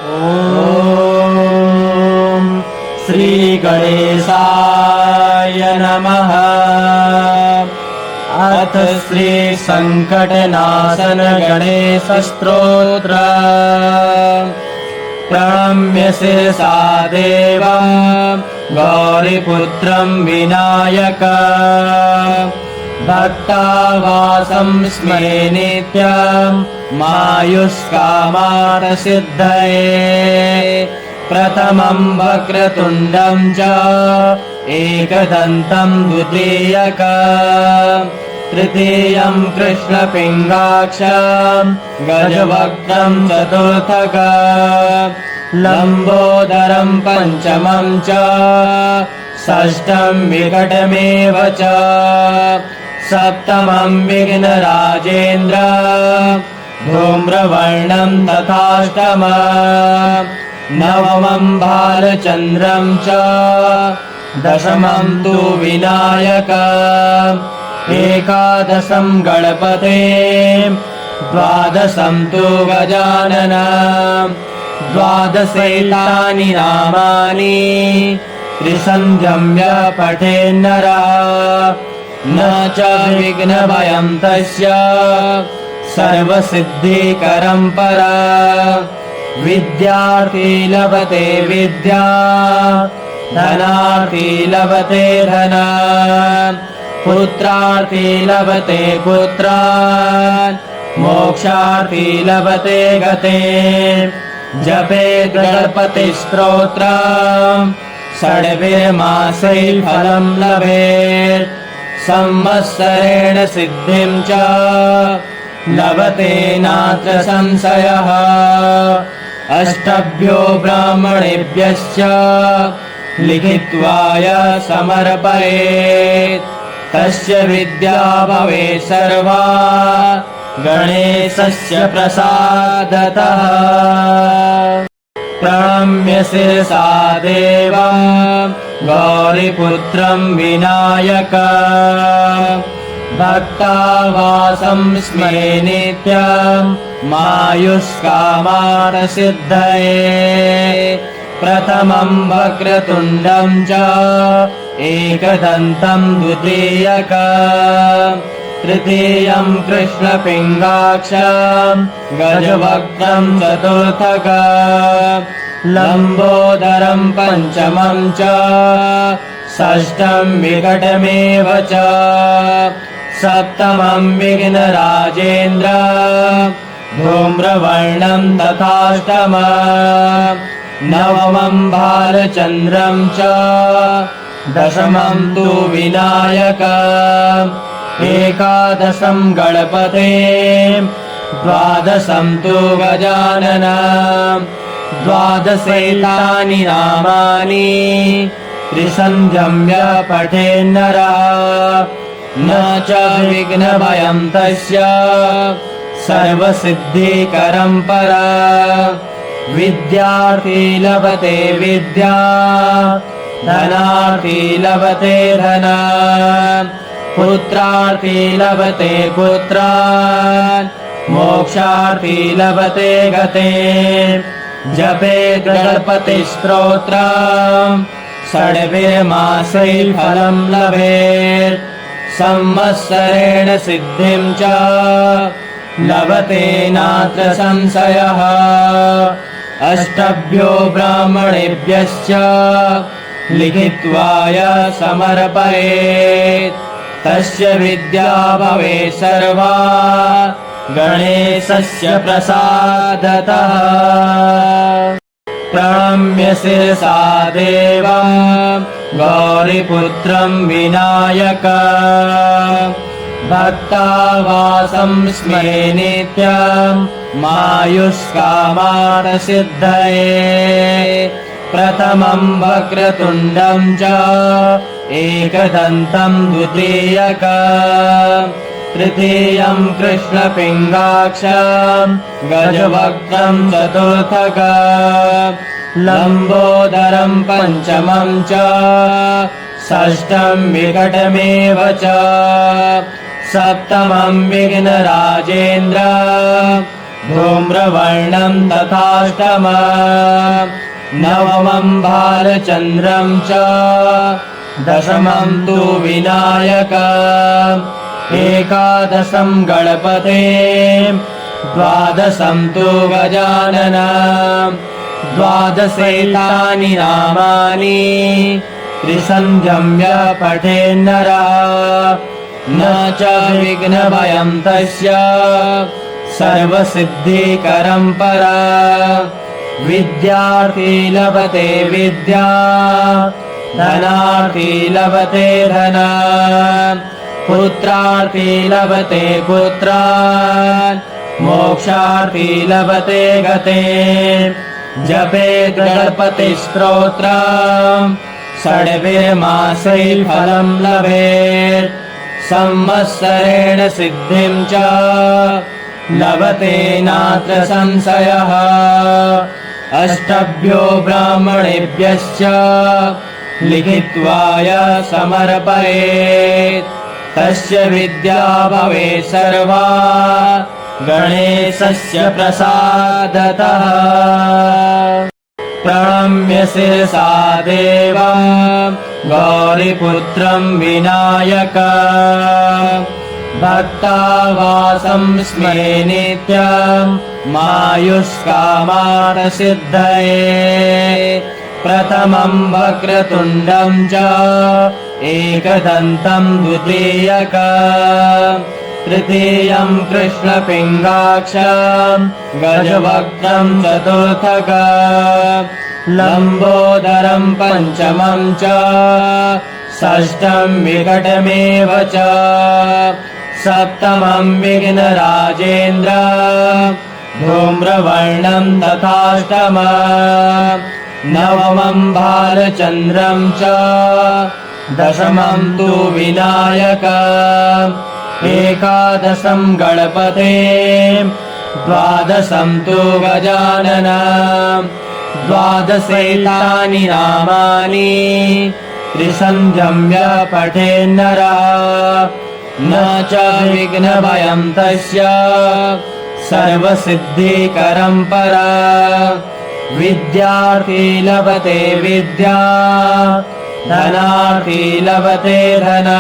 ॐ श्रीगणेशाय नमः। अथ श्री संकटनाशन गणेश स्तोत्र। प्रणम्य शिरसा देवं गौरीपुत्रं विनायक। भक्तावासं स्मरे नित्यं मायुष्कामार्थसिद्धये। प्रथमं वक्रतुण्डं च एकदन्तं द्वितीयक। तृतीयं कृष्णपिङ्गाक्षं गजवक्त्रं चतुर्थक। लम्बोदरं पञ्चमं च षष्ठं विकटमेव च। सप्तमं विघ्नराजेन्द्र धूम्रवर्णं तथाष्टमम्। नवमं भालचन्द्रं च दशमं तु विनायक। एकादशं गणपते द्वादशं तु गजानन। द्वादशैतानि नामानि त्रिसन्ध्यम्य पठेन्नरः। न च विघ्नभयं तस्य सर्वसिद्धिकरं परा। विद्यार्थी लभते विद्या धनार्थी लभते धना। पुत्रार्थी लभते पुत्रान् मोक्षार्थी लभते गते। जपेत् गणपतिस्तोत्रम् षड्भिर्मासैः फलं लभेत्। संवत्सरेण सिद्धिं च लभते नात्र संशयः। अष्टभ्यो ब्राह्मणेभ्यश्च लिखित्वाय समर्पयेत्। तस्य विद्या भवेत् सर्वा गणेशस्य प्रसादतः। प्रणम्य शिरसा देवं गौरीपुत्रं विनायक। भक्तावासं स्मरे नित्यं मायुष्कामार्थसिद्धये। प्रथमं वक्रतुण्डं च एकदन्तं द्वितीयक। तृतीयं कृष्णपिङ्गाक्षं गजवक्त्रं चतुर्थक। लम्बोदरं पञ्चमं च षष्ठं विकटमेव च। सप्तमं विघ्नराजेन्द्र धूम्रवर्णं तथाष्टमम्। नवमं भालचन्द्रं च दशमं तु विनायक। एकादशं गणपते द्वादशं तु गजानन। द्वादशैतानि नामानि त्रिसन्ध्यम्य पठेन्नरः। न च विघ्नभयं तस्य सर्वसिद्धिकरं परा। विद्यार्थी लभते विद्या धनार्थी लभते धना। पुत्रार्थी लभते पुत्रान् मोक्षार्थी लभते गते। जपेत् गणपतिस्तोत्रम् षड्भिर्मासैः फलं लभेत्। संवत्सरेण सिद्धिं च लभते नात्र संशयः। अष्टभ्यो ब्राह्मणेभ्यश्च लिखित्वाय समर्पयेत्। तस्य विद्या भवेत् सर्वा गणेशस्य प्रसादतः। प्रणम्य शिरसा देवं गौरीपुत्रं विनायक। भक्तावासं स्मरे नित्यं मायुष्कामार्थसिद्धये। प्रथमं वक्रतुण्डं च एकदन्तं द्वितीयक। तृतीयं कृष्णपिङ्गाक्षं गजवक्त्रं चतुर्थक। लम्बोदरं पञ्चमं च षष्ठं विकटमेव च। सप्तमं विघ्नराजेन्द्र धूम्रवर्णं तथाष्टमम् नवमं भालचन्द्रं च दशमं तु विनायकम् एकादशं गणपते द्वादशं तु गजाननम् द्वादशैतानि नामानि त्रिसन्ध्यम्य पठेन्नरः न च विघ्नभयं तस्य सर्वसिद्धिकरं परा विद्यार्थी लभते विद्या धनार्थी लभते धना पुत्रार्थी लभते पुत्रान् मोक्षार्थी लभते गते जपेत् गणपतिस्तोत्रम् षड्भिर्मासैः फलं लभेत् संवत्सरेण सिद्धिं च लभते नात्र संशयः अष्टभ्यो ब्राह्मणेभ्यश्च लिखित्वाय समर्पयेत् तस्य विद्या भवेत् सर्वा गणेशस्य प्रसादतः प्रणम्य शिरसा देवं गौरीपुत्रं विनायकम् भक्तावासं स्मरे नित्यं मायुष्कामार्थसिद्धये प्रथमं वक्रतुण्डं च एकदन्तं द्वितीयकम् तृतीयं कृष्णपिङ्गाक्षं गजवक्त्रं चतुर्थकम् लम्बोदरं पञ्चमं च षष्ठं विकटमेव च सप्तमं विघ्नराजेन्द्र धूम्रवर्णं तथाष्टमम् नवमं भालचन्द्रं च दशमं तु विनायकम् एकादशं गणपते द्वादशं तु गजाननम् द्वादशैतानि नामानि त्रिसन्ध्यम्य पठेन्नरः न च विघ्नभयं तस्य सर्वसिद्धिकरं परा विद्यार्थी लभते विद्या धनार्थी लभते धना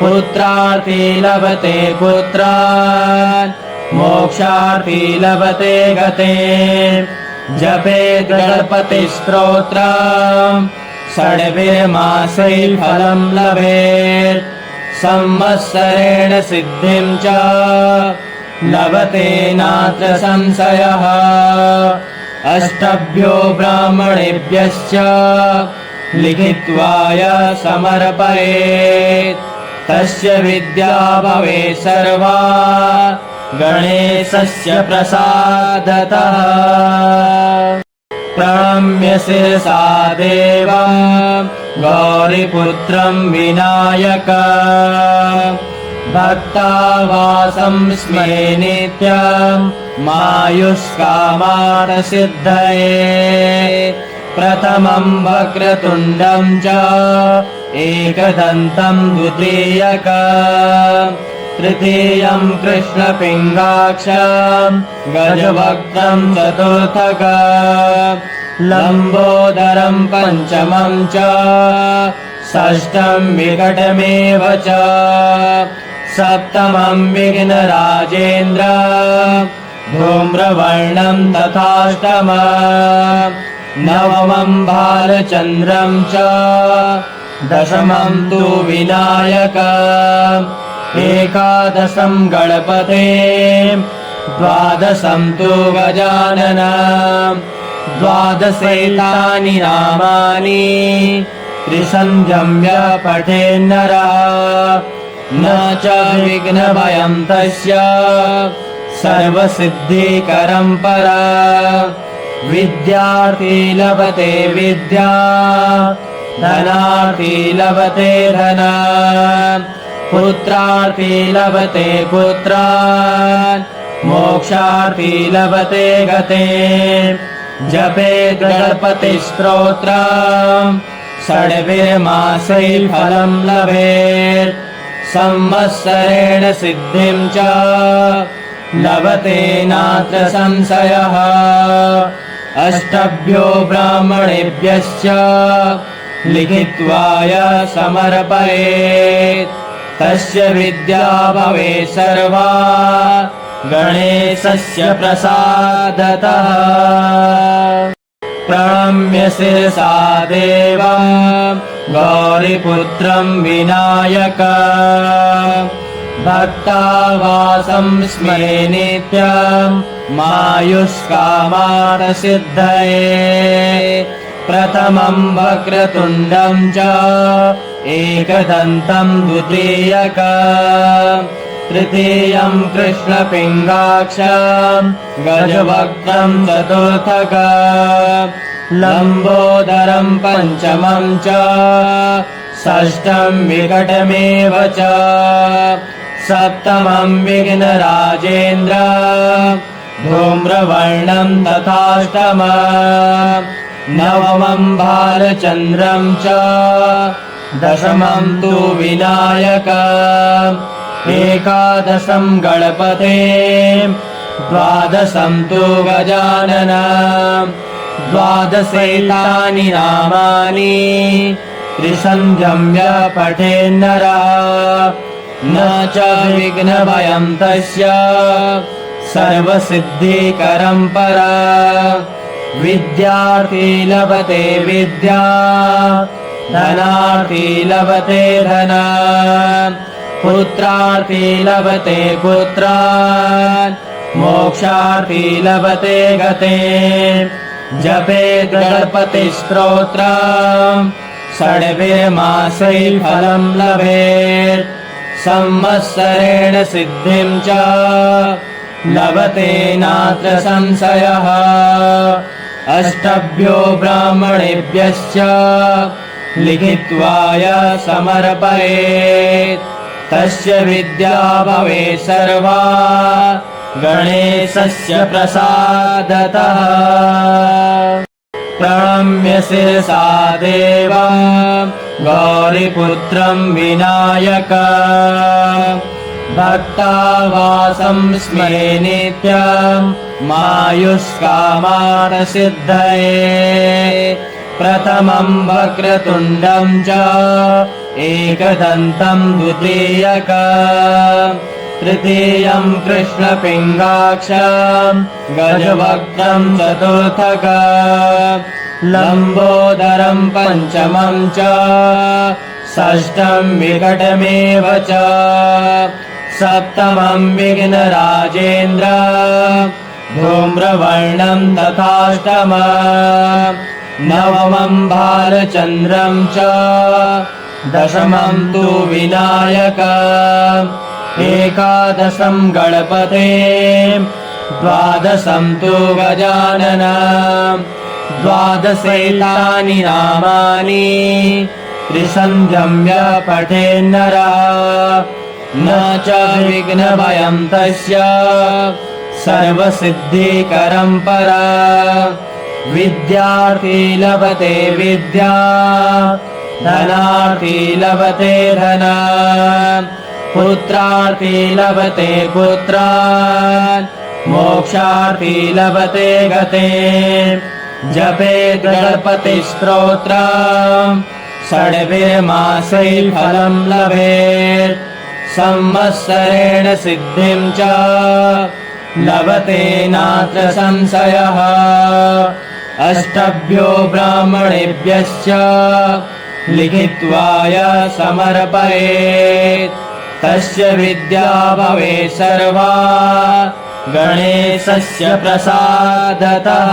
पुत्रार्थी लभते पुत्रान् मोक्षार्थी लभते गते जपेत् गणपतिस्तोत्रम् षड्भिर्मासैः फलं लभेत् संवत्सरेण सिद्धिं च लभते नात्र संशयः अष्टभ्यो ब्राह्मणेभ्यश्च लिखित्वाय समर्पयेत् तस्य विद्या भवेत् सर्वा गणेशस्य प्रसादतः प्रणम्य शिरसा देवं गौरीपुत्रं विनायकम् भक्तावासं स्मरे नित्यं मायुष्कामार्थसिद्धये प्रथमं वक्रतुण्डं च एकदन्तं द्वितीयकम् तृतीयं कृष्णपिङ्गाक्षं गजवक्त्रं चतुर्थकम् लम्बोदरं पञ्चमं च षष्ठं विकटमेव च सप्तमं विघ्नराजेन्द्र धूम्रवर्णं तथाष्टमम् नवमं भालचन्द्रं च दशमं तु विनायकम् एकादशं गणपते द्वादशं तु गजाननम् द्वादशैतानि नामानि त्रिसन्ध्यम्य पठेन्नरः न च विघ्नभयं तस्य सर्वसिद्धिकरं परा विद्यार्थी लभते विद्या धनार्थी लभते धना पुत्रार्थी लभते पुत्रान् मोक्षार्थी लभते गते जपेत् गणपतिस्तोत्रम् षड्भिर्मासैः फलं लभेत् संवत्सरेण सिद्धिं च लभते नात्र संशयः अष्टभ्यो ब्राह्मणेभ्यश्च लिखित्वा य समर्पयेत् तस्य विद्या भवेत् सर्वा गणेशस्य प्रसादतः प्रणम्य शिरसा देवं गौरीपुत्रं विनायक भक्तावासं स्मरे नित्यं मायुष्कामार्थसिद्धये प्रथमं वक्रतुण्डं च एकदन्तं द्वितीयकं तृतीयं कृष्णपिङ्गाक्षं गजवक्त्रं चतुर्थकं लम्बोदरं पञ्चमं च षष्ठं विकटमेव च सप्तमं विघ्नराजेन्द्र धूम्रवर्णं तथाष्टमं नवमं भालचन्द्रं च दशमं तु विनायकम् एकादशं गणपते द्वादशं तु गजानन द्वादशैतानि नामानि त्रिसन्ध्यं य पठेन्नरः न च विघ्नभयं तस्य सर्वसिद्धिकरं परा विद्यार्थी लभते विद्या धनार्थी लभते धना पुत्रार्थी लभते पुत्रान् मोक्षार्थी लभते गते जपेत् गणपतिस्तोत्रम् षड्भिर्मासैः फलं लभेत् संवत्सरेण सिद्धिं च लभते नात्र संशयः अष्टभ्यो ब्राह्मणेभ्यश्च लिखित्वा य समर्पयेत् तस्य विद्या भवेत् सर्वा गणेशस्य प्रसादतः प्रणम्य शिरसा देवं गौरीपुत्रं विनायक भक्तावासं स्मरे नित्यं मायुष्कामार्थसिद्धये प्रथमं वक्रतुण्डं च एकदन्तं द्वितीयकं तृतीयं कृष्णपिङ्गाक्षं गजवक्त्रं चतुर्थकं लम्बोदरं पञ्चमं च षष्ठं विकटमेव च सप्तमं विघ्नराजेन्द्र धूम्रवर्णं तथाष्टमं नवमं भालचन्द्रं च दशमं तु विनायकम् एकादशं गणपते द्वादशं तु गजानन द्वादशैतानि नामानि त्रिसन्ध्यं य पठेन्नरः न च विघ्नभयं तस्य सर्वसिद्धिकरं परा विद्यार्थी लभते विद्या धनार्थी लभते धना पुत्रार्थी लभते पुत्रान् मोक्षार्थी लभते गते जपेत् गणपतिस्तोत्रम् षड्भिर्मासैः फलं लभेत् संवत्सरेण सिद्धिं च लभते नात्र संशयः अष्टभ्यो ब्राह्मणेभ्यश्च लिखित्वा य समर्पयेत् तस्य विद्या भवेत् सर्वा गणेशस्य प्रसादतः।